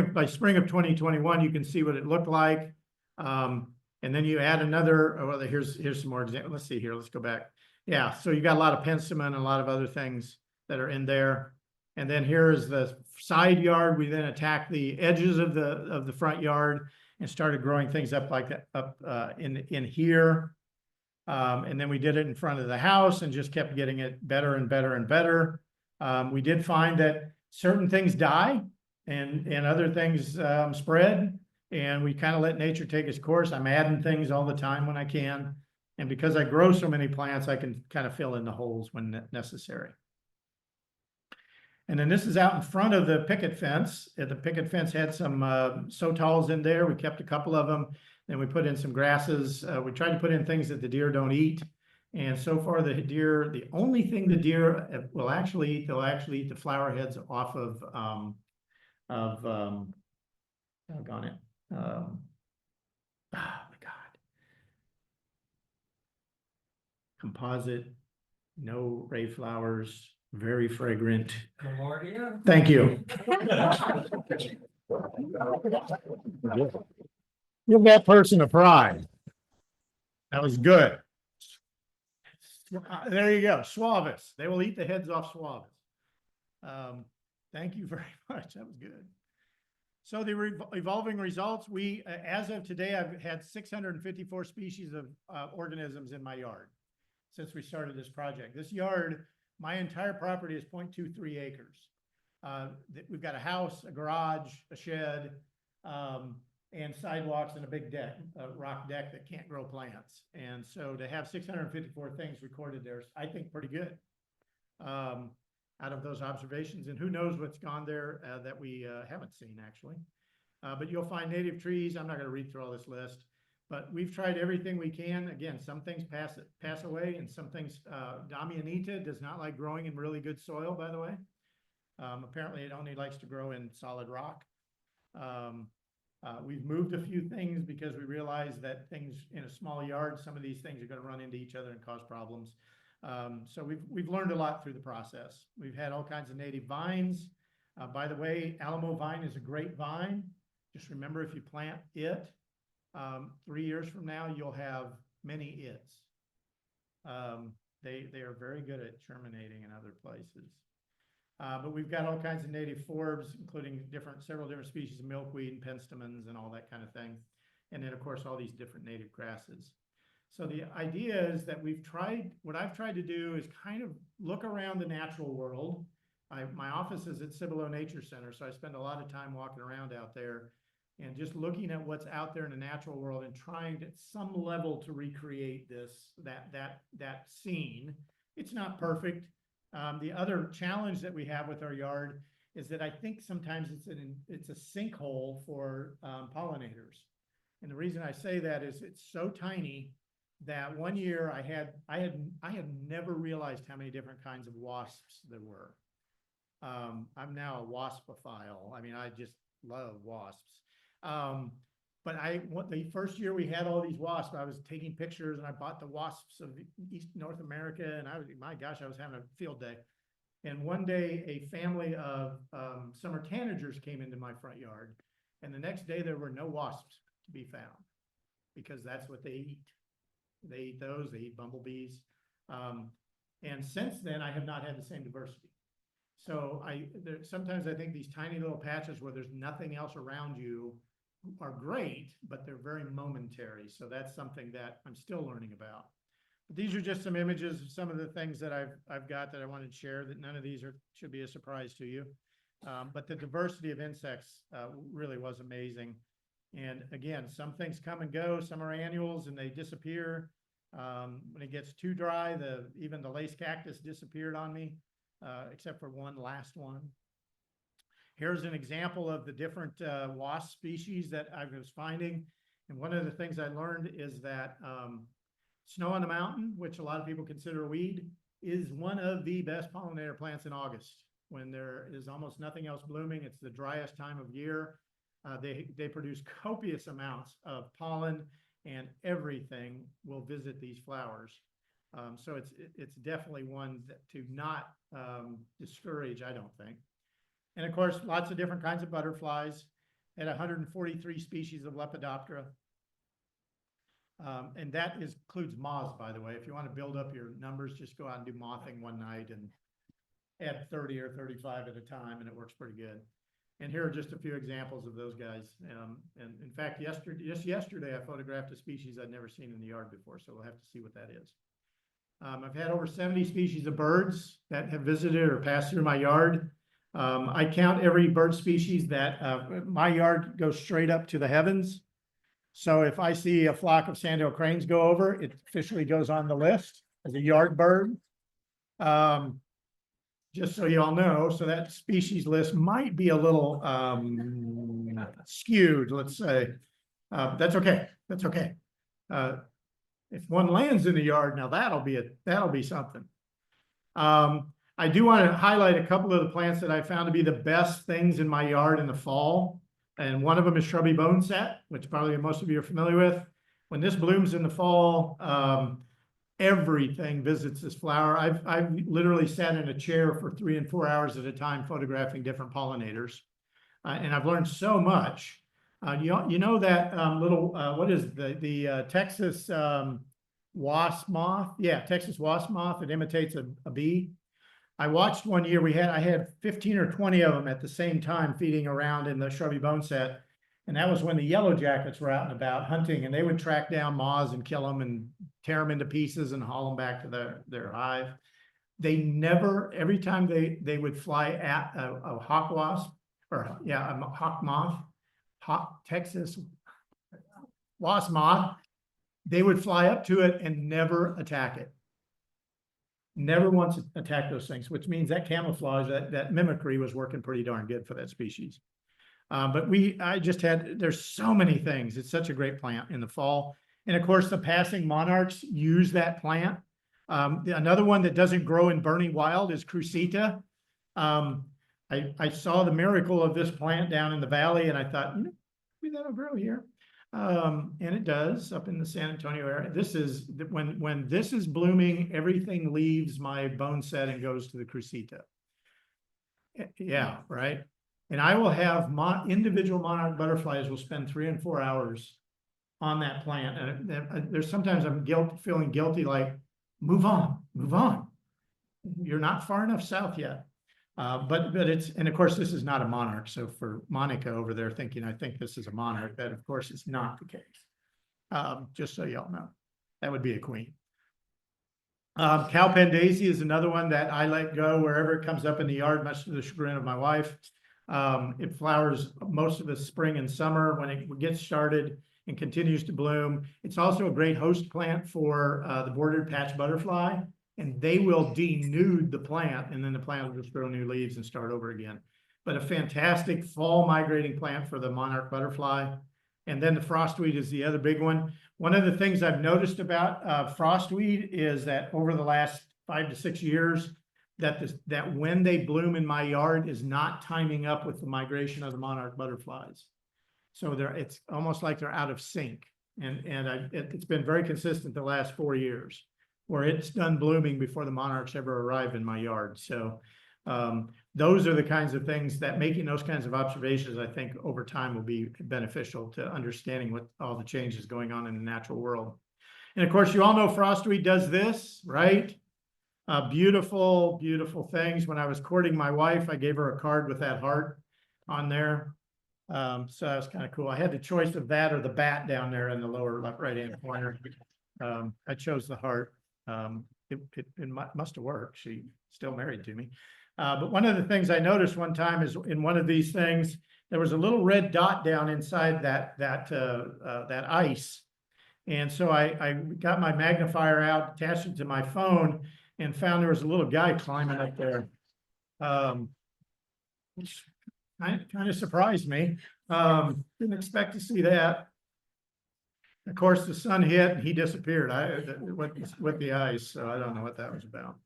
Speaker 6: of 2021, you can see what it looked like. And then you add another, well, here's some more examples. Let's see here, let's go back. Yeah, so you got a lot of penstemon and a lot of other things that are in there. And then here is the side yard. We then attacked the edges of the front yard and started growing things up like that up in here. And then we did it in front of the house and just kept getting it better and better and better. We did find that certain things die and other things spread, and we kind of let nature take its course. I'm adding things all the time when I can. And because I grow so many plants, I can kind of fill in the holes when necessary. And then this is out in front of the picket fence. The picket fence had some sotals in there. We kept a couple of them. Then we put in some grasses. We tried to put in things that the deer don't eat. And so far the deer, the only thing the deer will actually eat, they'll actually eat the flower heads off of doggone it. Oh my God. Composite, no ray flowers. Very fragrant. Thank you. Give that person a prize. That was good. There you go. Suavis. They will eat the heads off Suavis. Thank you very much. That was good. So the evolving results, as of today, I've had 654 species of organisms in my yard since we started this project. This yard, my entire property is 0.23 acres. We've got a house, a garage, a shed, and sidewalks and a big deck, a rock deck that can't grow plants. And so to have 654 things recorded there is, I think, pretty good out of those observations. And who knows what's gone there that we haven't seen, actually. But you'll find native trees. I'm not going to read through all this list. But we've tried everything we can. Again, some things pass away, and some things, Damianita does not like growing in really good soil, by the way. Apparently it only likes to grow in solid rock. We've moved a few things because we realized that things in a small yard, some of these things are going to run into each other and cause problems. So we've learned a lot through the process. We've had all kinds of native vines. By the way, Alamo vine is a great vine. Just remember, if you plant it, 3 years from now, you'll have many its. They are very good at germinating in other places. But we've got all kinds of native forbs, including several different species of milkweed and penstemons and all that kind of thing. And then, of course, all these different native grasses. So the idea is that what I've tried to do is kind of look around the natural world. My office is at Cibolo Nature Center, so I spend a lot of time walking around out there. And just looking at what's out there in the natural world and trying to, at some level, to recreate that scene. It's not perfect. The other challenge that we have with our yard is that I think sometimes it's a sinkhole for pollinators. And the reason I say that is it's so tiny that one year I had never realized how many different kinds of wasps there were. I'm now a waspophile. I mean, I just love wasps. But the first year we had all these wasps, I was taking pictures and I bought the wasps of East North America, and my gosh, I was having a field day. And one day a family of summer tanagers came into my front yard, and the next day there were no wasps to be found, because that's what they eat. They eat those, they eat bumblebees. And since then I have not had the same diversity. So sometimes I think these tiny little patches where there's nothing else around you are great, but they're very momentary. So that's something that I'm still learning about. But these are just some images of some of the things that I've got that I wanted to share, that none of these should be a surprise to you. But the diversity of insects really was amazing. And again, some things come and go, some are annuals and they disappear. When it gets too dry, even the lace cactus disappeared on me. Except for one last one. Here's an example of the different wasp species that I was finding. And one of the things I learned is that snow on the mountain, which a lot of people consider a weed, is one of the best pollinator plants in August, when there is almost nothing else blooming. It's the driest time of year. They produce copious amounts of pollen, and everything will visit these flowers. So it's definitely one to not discourage, I don't think. And of course, lots of different kinds of butterflies, and 143 species of Lepidoptera. And that includes moths, by the way. If you want to build up your numbers, just go out and do mothing one night and add 30 or 35 at a time, and it works pretty good. And here are just a few examples of those guys. And in fact, just yesterday, I photographed a species I'd never seen in the yard before, so we'll have to see what that is. I've had over 70 species of birds that have visited or passed through my yard. I count every bird species that my yard goes straight up to the heavens. So if I see a flock of sandhill cranes go over, it officially goes on the list as a yard bird. Just so you all know, so that species list might be a little skewed, let's say. That's okay. That's okay. If one lands in the yard, now that'll be something. I do want to highlight a couple of the plants that I found to be the best things in my yard in the fall. And one of them is shrubby boneset, which probably most of you are familiar with. When this blooms in the fall, everything visits this flower. I've literally sat in a chair for 3 and 4 hours at a time photographing different pollinators. And I've learned so much. You know that little, what is the Texas wasp moth? Yeah, Texas wasp moth that imitates a bee. I watched one year, I had 15 or 20 of them at the same time feeding around in the shrubby boneset. And that was when the yellow jackets were out and about hunting, and they would track down moths and kill them and tear them into pieces and haul them back to their hive. They never, every time they would fly at a hawk wasp, or yeah, a hawk moth, Texas wasp moth, they would fly up to it and never attack it. Never once attacked those things, which means that camouflage, that mimicry was working pretty darn good for that species. But there's so many things. It's such a great plant in the fall. And of course, the passing monarchs use that plant. Another one that doesn't grow in burning wild is Crucita. I saw the miracle of this plant down in the valley, and I thought, maybe that'll grow here. And it does up in the San Antonio area. This is when this is blooming, everything leaves my boneset and goes to the Crucita. Yeah, right. And I will have individual monarch butterflies will spend 3 and 4 hours on that plant. And there's sometimes I'm feeling guilty, like, move on. You're not far enough south yet. But and of course, this is not a monarch. So for Monica over there thinking, I think this is a monarch, that of course is not the case. Just so y'all know, that would be a queen. Cowpen daisy is another one that I let go wherever it comes up in the yard, much to the chagrin of my wife. It flowers most of the spring and summer when it gets started and continues to bloom. It's also a great host plant for the bordered patch butterfly, and they will denude the plant, and then the plant will just grow new leaves and start over again. But a fantastic fall migrating plant for the monarch butterfly. And then the frostweed is the other big one. One of the things I've noticed about frostweed is that over the last 5 to 6 years, that when they bloom in my yard is not timing up with the migration of the monarch butterflies. So it's almost like they're out of sync. And it's been very consistent the last 4 years, where it's done blooming before the monarchs ever arrive in my yard. So those are the kinds of things that making those kinds of observations, I think over time will be beneficial to understanding what all the changes going on in the natural world. And of course, you all know frostweed does this, right? Beautiful, beautiful things. When I was courting my wife, I gave her a card with that heart on there. So that was kind of cool. I had the choice of that or the bat down there in the lower left right-hand corner. I chose the heart. It must have worked. She's still married to me. But one of the things I noticed one time is in one of these things, there was a little red dot down inside that ice. And so I got my magnifier out, attached it to my phone, and found there was a little guy climbing up there. Which kind of surprised me. Didn't expect to see that. Of course, the sun hit and he disappeared with the ice, so I don't know what that was about.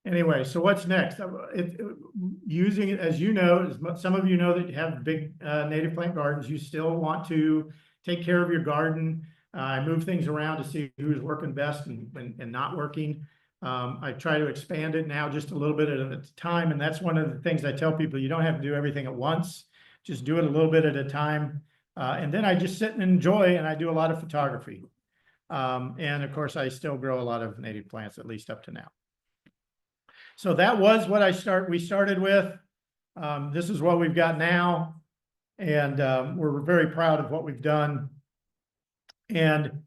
Speaker 6: Anyway, so what's next? Using it, as you know, some of you know that you have big native plant gardens, you still want to take care of your garden. I move things around to see who's working best and not working. I try to expand it now just a little bit at a time, and that's one of the things I tell people: you don't have to do everything at once. Just do it a little bit at a time. And then I just sit and enjoy, and I do a lot of photography. And of course, I still grow a lot of native plants, at least up to now. So that was what we started with. This is what we've got now. And we're very proud of what we've done. And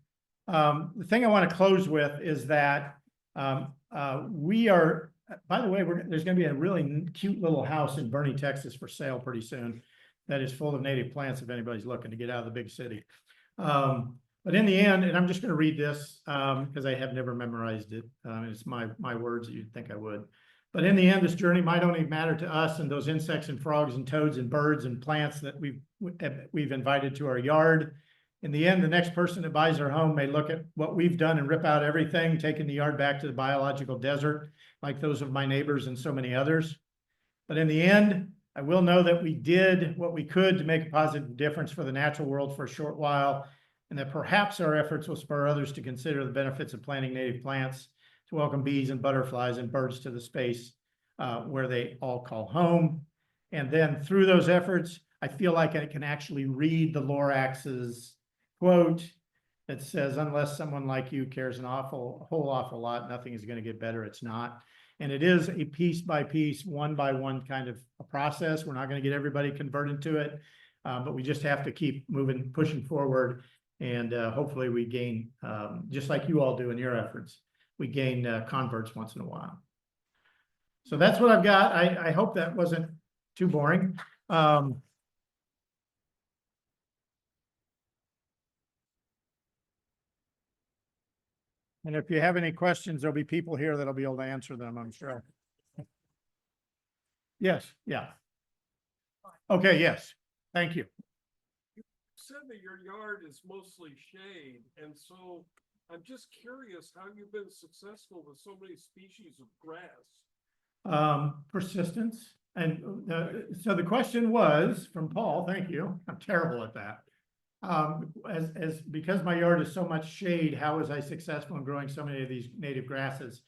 Speaker 6: the thing I want to close with is that we are, by the way, there's going to be a really cute little house in Boerne, Texas for sale pretty soon that is full of native plants if anybody's looking to get out of the big city. But in the end, and I'm just going to read this because I have never memorized it. It's my words that you'd think I would. But in the end, this journey might only matter to us and those insects and frogs and toads and birds and plants that we've invited to our yard. In the end, the next person that buys our home may look at what we've done and rip out everything, taking the yard back to the biological desert, like those of my neighbors and so many others. But in the end, I will know that we did what we could to make a positive difference for the natural world for a short while, and that perhaps our efforts will spur others to consider the benefits of planting native plants, to welcome bees and butterflies and birds to the space where they all call home. And then through those efforts, I feel like I can actually read the Lorax's quote that says, unless someone like you cares a whole awful lot, nothing is going to get better. It's not. And it is a piece by piece, one by one kind of a process. We're not going to get everybody converted to it, but we just have to keep moving, pushing forward. And hopefully we gain, just like you all do in your efforts, we gain converts once in a while. So that's what I've got. I hope that wasn't too boring. And if you have any questions, there'll be people here that'll be able to answer them, I'm sure. Yes, yeah. Okay, yes. Thank you.
Speaker 7: You said that your yard is mostly shade, and so I'm just curious how you've been successful with so many species of grass.
Speaker 6: Persistence. And so the question was from Paul, thank you. I'm terrible at that. Because my yard is so much shade, how was I successful in growing so many of these native grasses?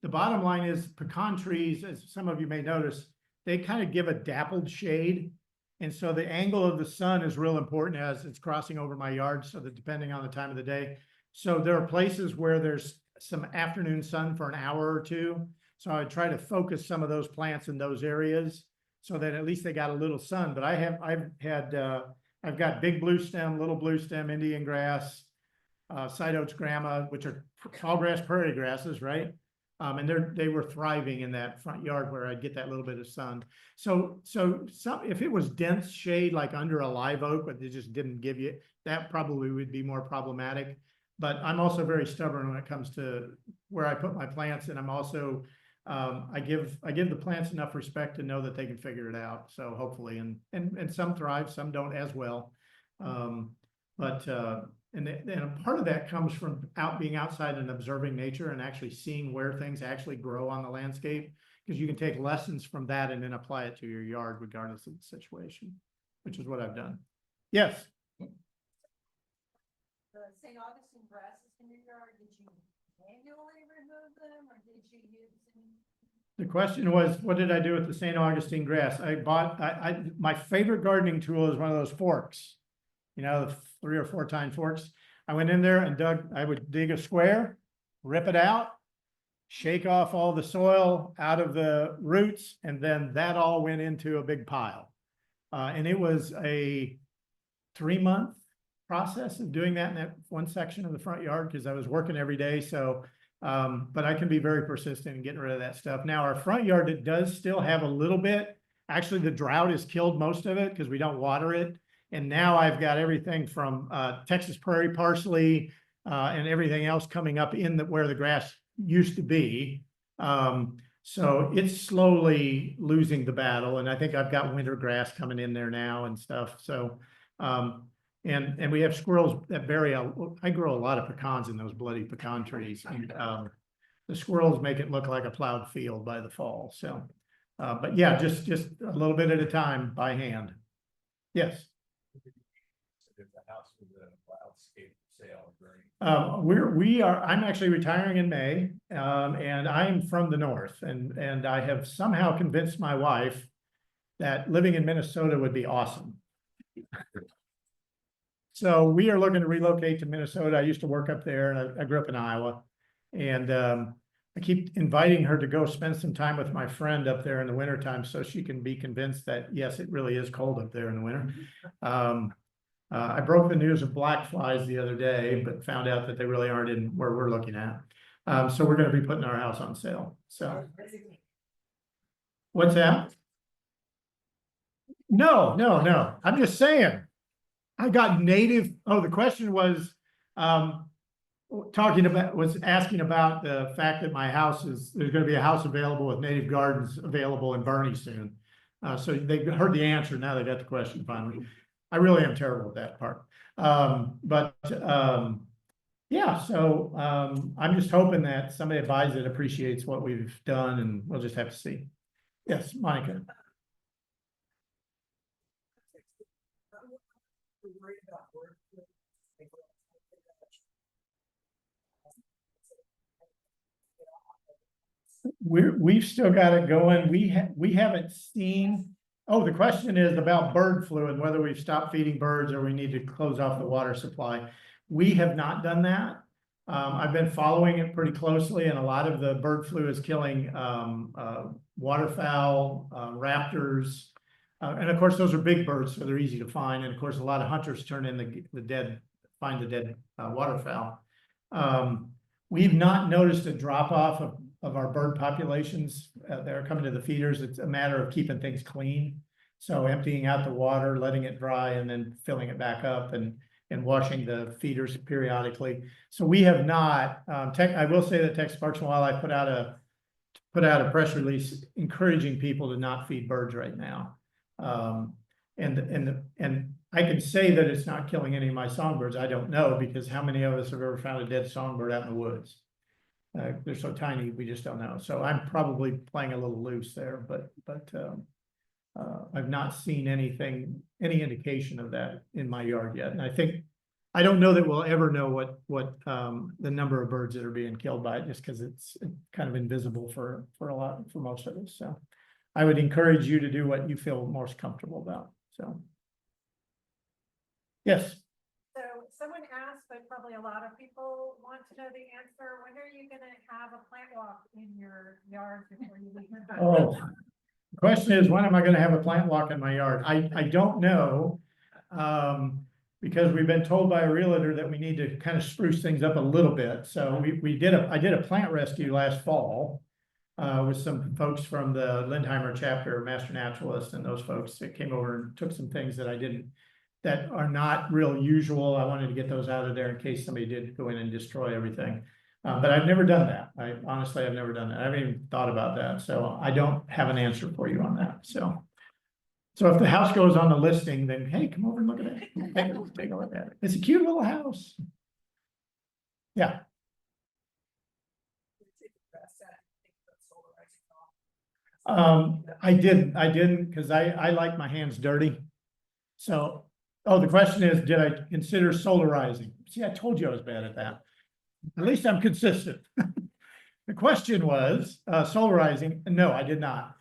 Speaker 6: The bottom line is pecan trees, as some of you may notice, they kind of give a dappled shade. And so the angle of the sun is real important as it's crossing over my yard, so that depending on the time of the day. So there are places where there's some afternoon sun for an hour or two. So I try to focus some of those plants in those areas so that at least they got a little sun. But I've got big blue stem, little blue stem, Indian grass, side oats grama, which are tall grass prairie grasses, right? And they were thriving in that front yard where I'd get that little bit of sun. So if it was dense shade, like under a live oak, but they just didn't give you, that probably would be more problematic. But I'm also very stubborn when it comes to where I put my plants, and I'm also, I give the plants enough respect to know that they can figure it out. So hopefully, and some thrive, some don't as well. And a part of that comes from being outside and observing nature and actually seeing where things actually grow on the landscape, because you can take lessons from that and then apply it to your yard regardless of the situation, which is what I've done. Yes.
Speaker 2: The St. Augustine grasses in your yard, did you manually remove them or did you use any?
Speaker 6: The question was, what did I do with the St. Augustine grass? My favorite gardening tool is one of those forks, you know, the 3 or 4 tine forks. I went in there and I would dig a square, rip it out, shake off all the soil out of the roots, and then that all went into a big pile. And it was a 3-month process of doing that in that one section of the front yard, because I was working every day. So, but I can be very persistent in getting rid of that stuff. Now, our front yard, it does still have a little bit. Actually, the drought has killed most of it because we don't water it. And now I've got everything from Texas prairie parsley and everything else coming up in where the grass used to be. So it's slowly losing the battle. And I think I've got winter grass coming in there now and stuff. So, and we have squirrels that vary. I grow a lot of pecans in those bloody pecan trees. And the squirrels make it look like a plowed field by the fall. So, but yeah, just a little bit at a time by hand. Yes.
Speaker 8: The house with the wildscape sale, right?
Speaker 6: I'm actually retiring in May, and I'm from the north, and I have somehow convinced my wife that living in Minnesota would be awesome. So we are looking to relocate to Minnesota. I used to work up there, and I grew up in Iowa, and I keep inviting her to go spend some time with my friend up there in the wintertime so she can be convinced that, yes, it really is cold up there in the winter. I broke the news of black flies the other day, but found out that they really aren't in where we're looking at. So we're going to be putting our house on sale. So what's that? No. I'm just saying. I got native. Oh, the question was asking about the fact that my house there's going to be a house available with native gardens available in Bernie soon. So they heard the answer. Now they got the question finally. I really am terrible at that part. Yeah, so I'm just hoping that somebody that buys it appreciates what we've done, and we'll just have to see. Yes, Monica. We've still got it going. We haven't seen. Oh, the question is about bird flu and whether we've stopped feeding birds or we need to close off the water supply. We have not done that. I've been following it pretty closely, and a lot of the bird flu is killing waterfowl, raptors, and of course those are big birds, so they're easy to find. And of course, a lot of hunters turn in find the dead waterfowl. We've not noticed a drop off of our bird populations that are coming to the feeders. It's a matter of keeping things clean. So emptying out the water, letting it dry, and then filling it back up and washing the feeders periodically. So we have not, I will say that Texas Parks and Wildlife put out a press release encouraging people to not feed birds right now. And I can say that it's not killing any of my songbirds. I don't know, because how many of us have ever found a dead songbird out in the woods? They're so tiny, we just don't know. So I'm probably playing a little loose there, but I've not seen any indication of that in my yard yet. And I don't know that we'll ever know what the number of birds that are being killed by it, just because it's kind of invisible for most of us. So I would encourage you to do what you feel most comfortable about. So yes.
Speaker 1: So someone asked, but probably a lot of people want to know the answer. When are you going to have a plant walk in your yard before you leave?
Speaker 6: Oh, the question is, when am I going to have a plant walk in my yard? I don't know. because we've been told by a realtor that we need to kind of spruce things up a little bit. So I did a plant rescue last fall with some folks from the Lindheimer chapter, Master Naturalist, and those folks that came over and took some things that are not real usual. I wanted to get those out of there in case somebody did go in and destroy everything. But I've never done that. Honestly, I've never done that. I haven't even thought about that. So I don't have an answer for you on that. So if the house goes on the listing, then hey, come over and look at it. Take a look at it. It's a cute little house. Yeah. I didn't, because I like my hands dirty. So, the question is, did I consider solarizing? See, I told you I was bad at that. At least I'm consistent. The question was, solarizing. No, I did not.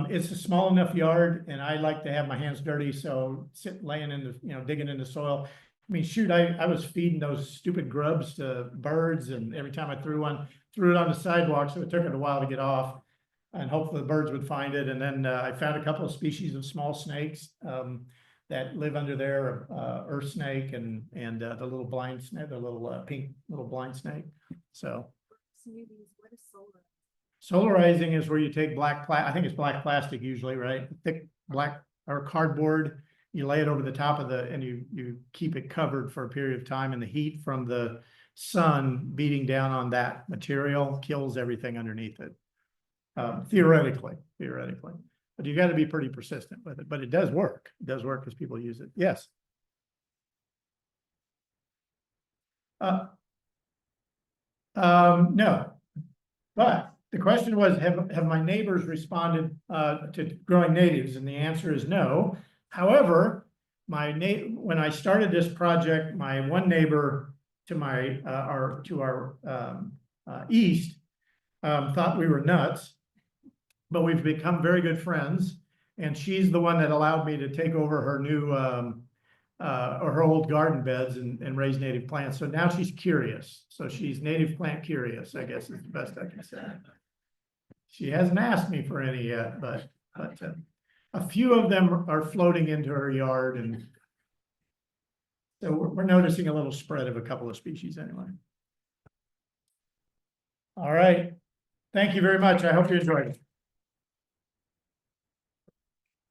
Speaker 6: It's a small enough yard and I like to have my hands dirty. So laying in the, digging in the soil. I mean, shoot, I was feeding those stupid grubs to birds, and every time I threw it on the sidewalk. So it took it a while to get off, and hopefully the birds would find it. And then I found a couple of species of small snakes that live under there, earth snake and the little blind snake, the little pink little blind snake. So
Speaker 2: What is solar?
Speaker 6: solarizing is where you take I think it's black plastic usually, right? Thick black or cardboard. You lay it over the top of and you keep it covered for a period of time, and the heat from the sun beating down on that material kills everything underneath it. Theoretically, but you got to be pretty persistent with it, but it does work. It does work because people use it. Yes. No, but the question was, have my neighbors responded to growing natives? And the answer is no. However, when I started this project, my one neighbor to our east thought we were nuts, but we've become very good friends. And she's the one that allowed me to take over her new or her old garden beds and raise native plants. So now she's curious. So she's native plant curious, I guess is the best I can say. She hasn't asked me for any yet, but a few of them are floating into her yard, and so we're noticing a little spread of a couple of species anyway. All right. Thank you very much. I hope you enjoyed it.